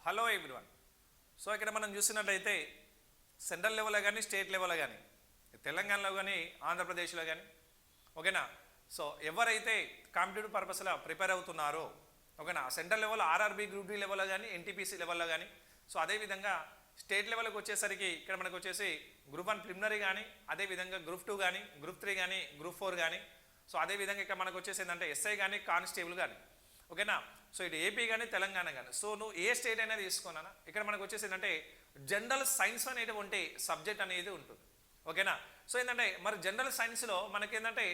Hello everyone. So ఇక్కడ మనం చూసినట్లయితే సెంట్రల్ లెవెల్లో కానీ స్టేట్ లెవెల్లో కానీ తెలంగాణలో కానీ ఆంధ్రప్రదేశ్లో కానీ ఓకేనా. సో ఎవరైతే కాంపిటేటివ్ పర్పస్లో ప్రిపేర్ అవుతున్నారో ఓకేనా, central level RRB group D లెవెల్లో కానీ ఎన్టీపీసీ లెవెల్లో కానీ, సో అదేవిధంగా స్టేట్ లెవెల్కి వచ్చేసరికి ఇక్కడ మనకు వచ్చేసి గ్రూప్ 1 ప్రిలిమినరీ కానీ, అదేవిధంగా గ్రూప్ 2 కానీ, గ్రూప్ 3 కానీ, గ్రూప్ 4 కానీ, సో అదేవిధంగా ఇక్కడ మనకు వచ్చేసి ఏంటంటే ఎస్ఐ కానీ, కానిస్టేబుల్ కానీ ఓకేనా. సో ఇటు ఏపీ కానీ తెలంగాణ కానీ, సో నువ్వు ఏ స్టేట్ అయినా తీసుకున్నానా ఇక్కడ మనకు వచ్చేసి ఏంటంటే జనరల్ సైన్స్ అనేటువంటి సబ్జెక్ట్ అనేది ఉంటుంది ఓకేనా. సో ఏంటంటే మరి జనరల్ సైన్స్లో మనకేంటంటే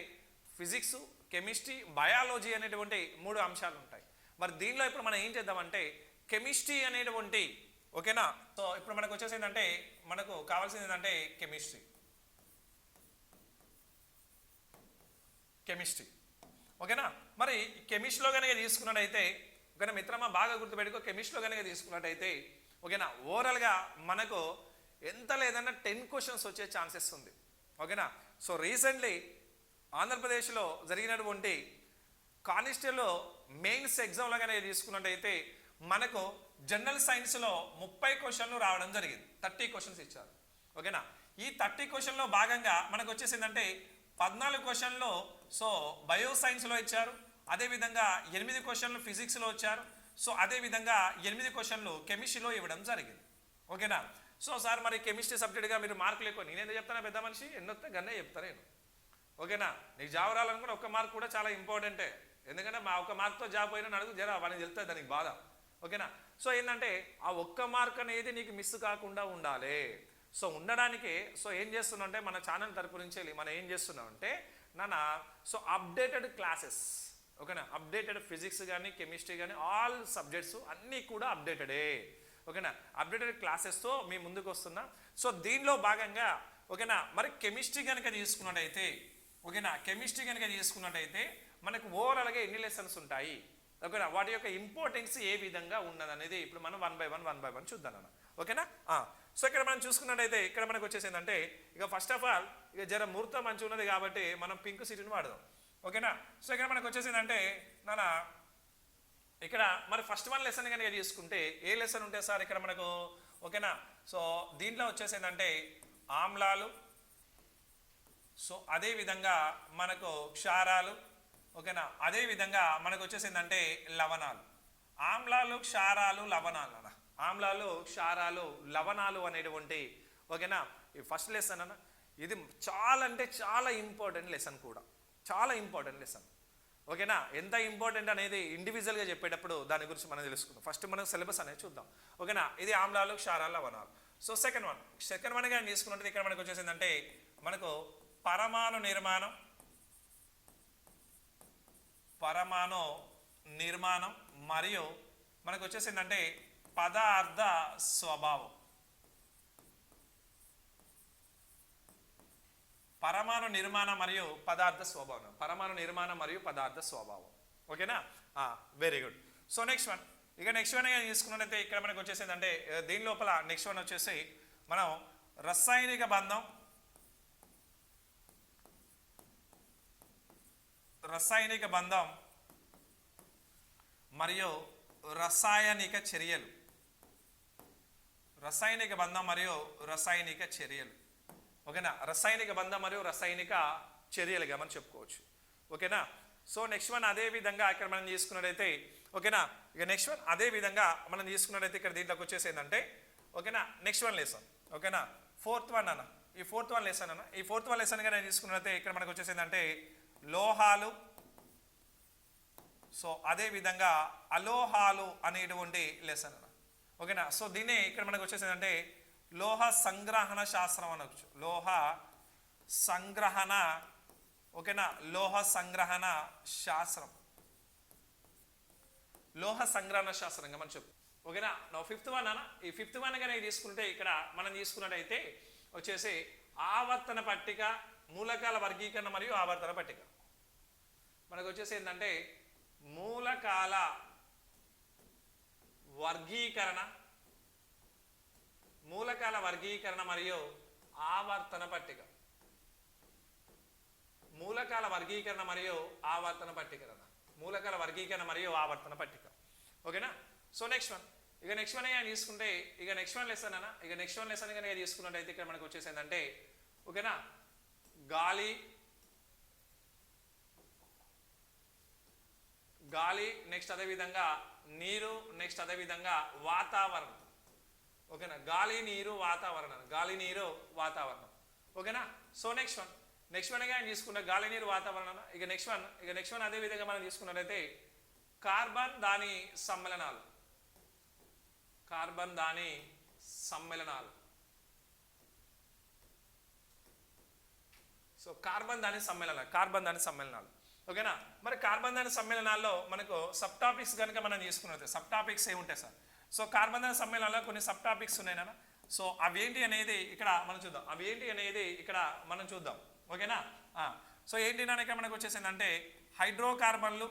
ఫిజిక్స్, కెమిస్ట్రీ, బయాలజీ అనేటువంటి 3 అంశాలు ఉంటాయి. మరి దీనిలో ఇప్పుడు మనం ఏం చేద్దామంటే కెమిస్ట్రీ అనేటువంటి ఓకేనా. సో ఇప్పుడు మనకు వచ్చేసి ఏంటంటే మనకు కావాల్సింది ఏంటంటే కెమిస్ట్రీ ఓకేనా. మరి కెమిస్ట్రీలో కనుక తీసుకున్నట్టయితే ఓకేనా మిత్రమా, బాగా గుర్తుపెట్టుకో. కెమిస్ట్రీలో కనుక తీసుకున్నట్టయితే ఓకేనా ఓవరాల్గా మనకు ఎంత లేదన్నా 10 క్వశ్చన్స్ వచ్చే ఛాన్సెస్ ఉంది ఓకేనా. సో రీసెంట్లీ ఆంధ్రప్రదేశ్లో జరిగినటువంటి కానిస్టేబుల్లో మెయిన్స్ ఎగ్జామ్లో కనుక తీసుకున్నట్టయితే మనకు జనరల్ సైన్స్లో 30 క్వశ్చన్లు రావడం జరిగింది. 30 క్వశ్చన్స్ ఇచ్చారు ఓకేనా. ఈ 30 క్వశ్చన్లో భాగంగా మనకు వచ్చేసి ఏంటంటే 14 క్వశ్చన్లు సో బయో సైన్స్లో ఇచ్చారు, అదేవిధంగా 8 క్వశ్చన్లు ఫిజిక్స్లో వచ్చారు, సో అదేవిధంగా 8 క్వశ్చన్లు కెమిస్ట్రీలో ఇవ్వడం జరిగింది ఓకేనా. సో సార్ మరి కెమిస్ట్రీ సబ్జెక్ట్గా మీరు మార్కులు ఎక్కువ, నేనేదో చెప్తానా పెద్ద మనిషి, ఎన్నొస్తే గన్నే చెప్తాను నేను ఓకేనా. నీకు జాబ్ రావాలనుకున్న ఒక్క మార్క్ కూడా చాలా ఇంపార్టెంటే, ఎందుకంటే మా ఒక్క మార్క్తో జాబ్ పోయినా అడుగు జరా వాడిని తెలుస్తుంది దానికి బాధ ఓకేనా. సో ఏంటంటే ఆ ఒక్క మార్క్ అనేది నీకు మిస్ కాకుండా ఉండాలి. సో ఉండడానికి సో ఏం చేస్తున్నాం అంటే మన ఛానల్ తరపు నుంచి వెళ్ళి మనం ఏం చేస్తున్నాం అంటే నాన్న సో అప్డేటెడ్ క్లాసెస్ ఓకేనా, అప్డేటెడ్ ఫిజిక్స్ కానీ కెమిస్ట్రీ కానీ ఆల్ సబ్జెక్ట్స్ అన్నీ కూడా అప్డేటెడే ఓకేనా. అప్డేటెడ్ క్లాసెస్తో మీ ముందుకు వస్తున్నా. సో దీనిలో భాగంగా ఓకేనా మరి కెమిస్ట్రీ కనుక తీసుకున్నట్టయితే ఓకేనా, కెమిస్ట్రీ కనుక తీసుకున్నట్టయితే మనకు ఓవరాల్గా ఎన్ని లెసన్స్ ఉంటాయి ఓకేనా, వాటి యొక్క ఇంపార్టెన్స్ ఏ విధంగా ఉన్నదనేది ఇప్పుడు మనం వన్ బై వన్ చూద్దాం అన్న ఓకేనా. సో ఇక్కడ మనం చూసుకున్నట్టయితే ఇక్కడ మనకు వచ్చేసి ఏంటంటే ఇక ఫస్ట్ ఆఫ్ ఆల్ ఇక జర ముహూర్తం మంచిగా ఉన్నది కాబట్టి మనం పింక్ సీటుని వాడదాం ఓకేనా. సో ఇక్కడ మనకు వచ్చేసి ఏంటంటే నాన్న ఇక్కడ మరి ఫస్ట్ 1 లెసన్ కనుక తీసుకుంటే ఏ లెసన్ ఉంటే సార్ ఇక్కడ మనకు ఓకేనా. సో దీంట్లో వచ్చేసి ఏంటంటే ఆమ్లాలు, సో అదేవిధంగా మనకు క్షారాలు ఓకేనా, అదేవిధంగా మనకు వచ్చేసి ఏంటంటే లవణాలు. ఆమ్లాలు, క్షారాలు, లవణాలు అన్న, ఆమ్లాలు, క్షారాలు, లవణాలు అనేటువంటి ఓకేనా ఈ ఫస్ట్ లెసన్ అన్న. ఇది చాలా అంటే చాలా ఇంపార్టెంట్ లెసన్, కూడా చాలా ఇంపార్టెంట్ లెసన్ ఓకేనా. ఎంత ఇంపార్టెంట్ అనేది ఇండివిజువల్గా చెప్పేటప్పుడు దాని గురించి మనం తెలుసుకుందాం. ఫస్ట్ మనం సిలబస్ అనేది చూద్దాం ఓకేనా. ఇది ఆమ్లాలు, క్షారాలు, లవణాలు. సో సెకండ్ వన్ కానీ తీసుకున్నట్టు ఇక్కడ మనకు వచ్చేసి ఏంటంటే మనకు పరమాణు నిర్మాణం మరియు మనకు వచ్చేసి ఏంటంటే పదార్థ స్వభావం. పరమాణు నిర్మాణం మరియు పదార్థ స్వభావం, పరమాణు నిర్మాణం మరియు పదార్థ స్వభావం ఓకేనా. Very good. So next one తీసుకున్నట్టయితే ఇక్కడ మనకు వచ్చేసి ఏంటంటే దీని లోపల నెక్స్ట్ వన్ వచ్చేసి మనం రసాయనిక బంధం మరియు రసాయనిక చర్యలు. రసాయనిక బంధం మరియు రసాయనిక చర్యలు ఓకేనా. రసాయనిక బంధం మరియు రసాయనిక చర్యలుగా మనం చెప్పుకోవచ్చు ఓకేనా. సో నెక్స్ట్ వన్ అదే విధంగా ఇక్కడ మనం తీసుకున్నట్టయితే ఓకేనా, ఇక నెక్స్ట్ వన్ అదే విధంగా మనం తీసుకున్నట్టయితే ఇక్కడ దీంట్లోకి వచ్చేసి ఏంటంటే ఓకేనా నెక్స్ట్ వన్ లెసన్ ఓకేనా. ఫోర్త్ వన్ లెసన్ అన్న. ఈ ఫోర్త్ వన్ లెసన్గా నేను తీసుకున్నట్టయితే ఇక్కడ మనకు వచ్చేసి ఏంటంటే లోహాలు, సో అదేవిధంగా అలోహాలు అనేటువంటి లెసన్ అన్న ఓకేనా. సో దీన్ని ఇక్కడ మనకు వచ్చేసి ఏంటంటే లోహ సంగ్రహణ శాస్త్రం అనొచ్చు. లోహ సంగ్రహణ ఓకేనా, లోహ సంగ్రహణ శాస్త్రంగా మనం చెప్పు ఓకేనా. ఫిఫ్త్ వన్ అన్న. ఈ ఫిఫ్త్ వన్ కనుక తీసుకుంటే ఇక్కడ మనం తీసుకున్నట్టయితే వచ్చేసి ఆవర్తన పట్టిక, మూలకాల వర్గీకరణ మరియు ఆవర్తన పట్టిక. మనకు వచ్చేసి ఏంటంటే మూలకాల వర్గీకరణ మరియు ఆవర్తన పట్టిక. మూలకాల వర్గీకరణ మరియు ఆవర్తన పట్టిక ఓకేనా. సో నెక్స్ట్ వన్ ఇక నెక్స్ట్ వన్ తీసుకుంటే ఇక నెక్స్ట్ వన్ లెసన్ అన్న, ఇక నెక్స్ట్ వన్ లెసన్ కనుక తీసుకున్నట్టయితే ఇక్కడ మనకు వచ్చేసి ఏంటంటే ఓకేనా గాలి నెక్స్ట్ అదేవిధంగా నీరు నెక్స్ట్ అదేవిధంగా వాతావరణం. ఓకేనా గాలి నీరు వాతావరణం ఓకేనా. సో నెక్స్ట్ వన్ గా తీసుకుంటే గాలి నీరు వాతావరణం. ఇక నెక్స్ట్ వన్ అదే విధంగా మనం తీసుకున్నట్లయితే కార్బన్ దాని సమ్మేళనాలు. సో కార్బన్ దాని సమ్మేళనాలు ఓకేనా. మరి కార్బన్ దాని సమ్మేళనాల్లో మనకు సబ్ టాపిక్స్ కనుక మనం తీసుకున్నట్లయితే సబ్ టాపిక్స్ ఏముంటాయి సార్? సో కార్బన్ దాని సమ్మేళనాల్లో కొన్ని సబ్ టాపిక్స్ ఉన్నాయి నాన్న. సో అవేంటి అనేది ఇక్కడ మనం చూద్దాం ఓకేనా. సో ఏంటి నాన్న ఇక్కడ మనకు వచ్చేసిందంటే హైడ్రోకార్బన్లు,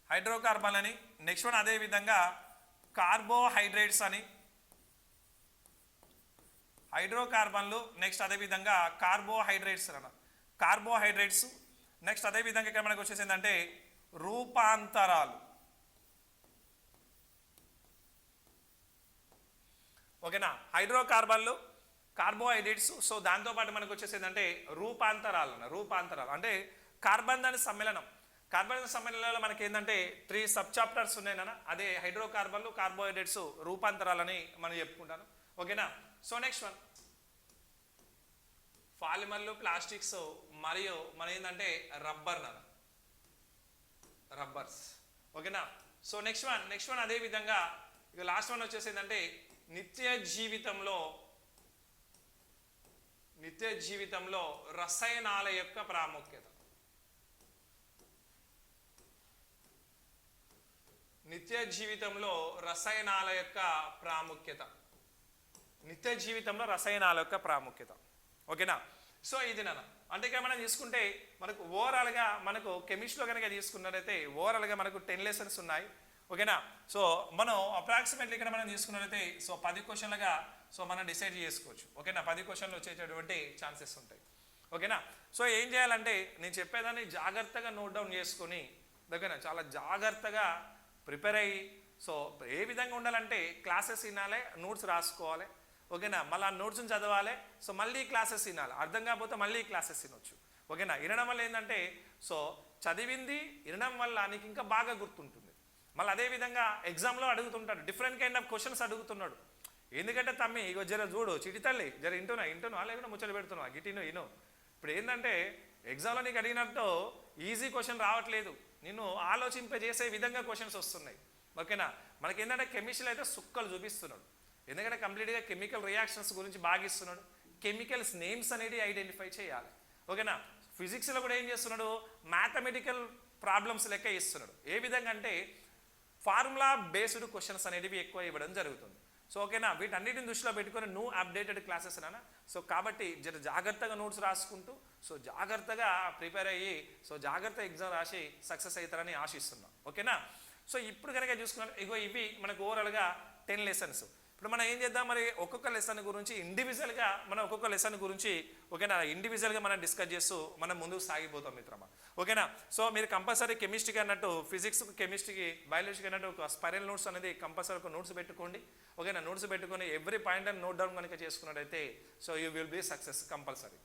హైడ్రోకార్బన్లని నెక్స్ట్ వన్ అదే విధంగా కార్బోహైడ్రేట్స్ అని, హైడ్రోకార్బన్లు నెక్స్ట్ అదే విధంగా కార్బోహైడ్రేట్స్ నెక్స్ట్ అదే విధంగా ఇక్కడ మనకు వచ్చేసి ఏంటంటే రూపాంతరాలు ఓకేనా. హైడ్రోకార్బన్లు కార్బోహైడ్రేట్స్ సో దాంతోపాటు మనకు వచ్చేసి ఏంటంటే రూపాంతరాలు అంటే కార్బన్ దాని సమ్మేళనంలో మనకి ఏంటంటే 3 సబ్ చాప్టర్స్ ఉన్నాయి నాన్న. అదే హైడ్రోకార్బన్లు కార్బోహైడ్రేట్స్ రూపాంతరాలని మనం చెప్పుకుంటాను ఓకేనా. సో నెక్స్ట్ వన్ పాలిమర్లు ప్లాస్టిక్స్ మరియు మన ఏంటంటే రబ్బర్స్ ఓకేనా. సో నెక్స్ట్ వన్ అదే విధంగా ఇక లాస్ట్ వన్ వచ్చేసి ఏంటంటే నిత్య జీవితంలో రసాయనాల యొక్క ప్రాముఖ్యత. నిత్య జీవితంలో రసాయనాల యొక్క ప్రాముఖ్యత ఓకేనా. సో ఇది నాన్న అంటే ఇక మనం తీసుకుంటే మనకు ఓవరాల్గా మనకు కెమిస్ట్రీలో కనుక తీసుకున్నట్లయితే ఓవరాల్గా మనకు 10 లెసన్స్ ఉన్నాయి ఓకేనా. సో మనం అప్రాక్సిమేట్లీ ఇక్కడ మనం తీసుకున్నట్లయితే సో 10 క్వశ్చన్లుగా సో మనం డిసైడ్ చేసుకోవచ్చు ఓకేనా. 10 క్వశ్చన్లు వచ్చేటటువంటి ఛాన్సెస్ ఉంటాయి ఓకేనా. సో ఏం చేయాలంటే నేను చెప్పేదాన్ని జాగ్రత్తగా నోట్ డౌన్ చేసుకొని ఓకేనా, చాలా జాగ్రత్తగా ప్రిపేర్ అయ్యి సో ఏ విధంగా ఉండాలంటే క్లాసెస్ వినాలి, నోట్స్ రాసుకోవాలి ఓకేనా. మళ్ళీ ఆ నోట్స్ని చదవాలి. సో మళ్ళీ క్లాసెస్ వినాలి, అర్థం కాకపోతే మళ్ళీ క్లాసెస్ వినొచ్చు ఓకేనా. వినడం వల్ల ఏంటంటే సో చదివింది వినడం వల్ల నీకు ఇంకా బాగా గుర్తుంటుంది. మళ్ళీ అదేవిధంగా ఎగ్జామ్లో అడుగుతుంటాడు, డిఫరెంట్ కైండ్ ఆఫ్ క్వశ్చన్స్ అడుగుతున్నాడు. ఎందుకంటే తమ్మి ఇగో జర చూడు చిటి తల్లి జర ఇంటున్నా లేకుండా ముచ్చట పెడుతున్నా గిటిను ఇను. ఇప్పుడు ఏంటంటే ఎగ్జామ్లో నీకు అడిగినట్టు ఈజీ క్వశ్చన్ రావట్లేదు, నిన్ను ఆలోచింపజేసే విధంగా క్వశ్చన్స్ వస్తున్నాయి ఓకేనా. మనకి ఏంటంటే కెమిస్ట్రీలో అయితే సుక్కలు చూపిస్తున్నాడు, ఎందుకంటే కంప్లీట్గా కెమికల్ రియాక్షన్స్ గురించి బాగా ఇస్తున్నాడు. కెమికల్స్ నేమ్స్ అనేది ఐడెంటిఫై చేయాలి ఓకేనా. ఫిజిక్స్లో కూడా ఏం చేస్తున్నాడు, మ్యాథమెటికల్ ప్రాబ్లమ్స్ లెక్క ఇస్తున్నాడు. ఏ విధంగా అంటే ఫార్ములా బేస్డ్ క్వశ్చన్స్ అనేటివి ఎక్కువ ఇవ్వడం జరుగుతుంది. సో ఓకేనా, వీటన్నిటిని దృష్టిలో పెట్టుకొని నువ్వు అప్డేటెడ్ క్లాసెస్ నాన్న. సో కాబట్టి జర జాగ్రత్తగా నోట్స్ రాసుకుంటూ సో జాగ్రత్తగా ప్రిపేర్ అయ్యి సో జాగ్రత్త ఎగ్జామ్ రాసి సక్సెస్ అవుతారని ఆశిస్తున్నాం ఓకేనా. సో ఇప్పుడు కనుక చూసుకున్నాను ఇగో ఇవి మనకు ఓవరాల్గా 10 లెసన్స్. ఇప్పుడు మనం ఏం చేద్దాం మరి ఒక్కొక్క లెసన్ గురించి ఇండివిజువల్గా ఓకేనా ఇండివిజువల్గా మనం డిస్కస్ చేస్తూ మనం ముందుకు సాగిపోతాం మిత్రమా ఓకేనా. సో మీరు కంపల్సరీ కెమిస్ట్రీకి అన్నట్టు ఫిజిక్స్ కెమిస్ట్రీకి బయాలజీకి అన్నట్టు ఒక స్పైరల్ నోట్స్ అనేది కంపల్సరీ ఒక నోట్స్ పెట్టుకోండి ఓకేనా. నోట్స్ పెట్టుకొని every point and note down కనుక చేసుకున్నట్టయితే so you will be success compulsory.